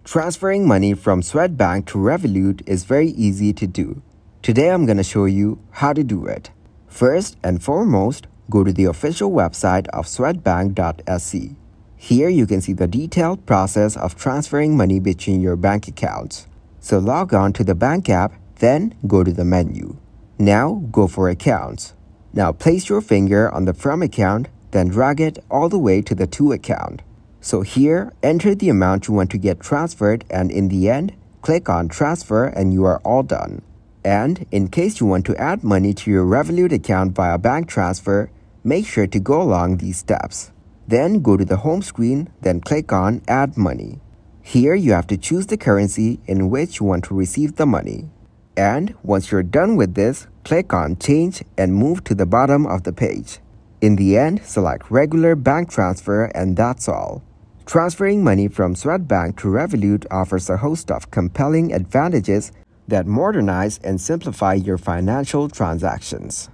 Transferring money from Swedbank to Revolut is very easy to do. Today I'm going to show you how to do it. First and foremost, go to the official website of swedbank.sc. Here you can see the detailed process of transferring money between your bank accounts. So log on to the bank app, then go to the menu. Now go for accounts. Now place your finger on the from account, then drag it all the way to the to account. So here, enter the amount you want to get transferred, and in the end, click on transfer and you are all done. And in case you want to add money to your Revolut account via bank transfer, make sure to go along these steps. Then go to the home screen, then click on add money. Here you have to choose the currency in which you want to receive the money. And once you're done with this, click on change and move to the bottom of the page. In the end, select regular bank transfer and that's all. Transferring money from Swedbank to Revolut offers a host of compelling advantages that modernize and simplify your financial transactions.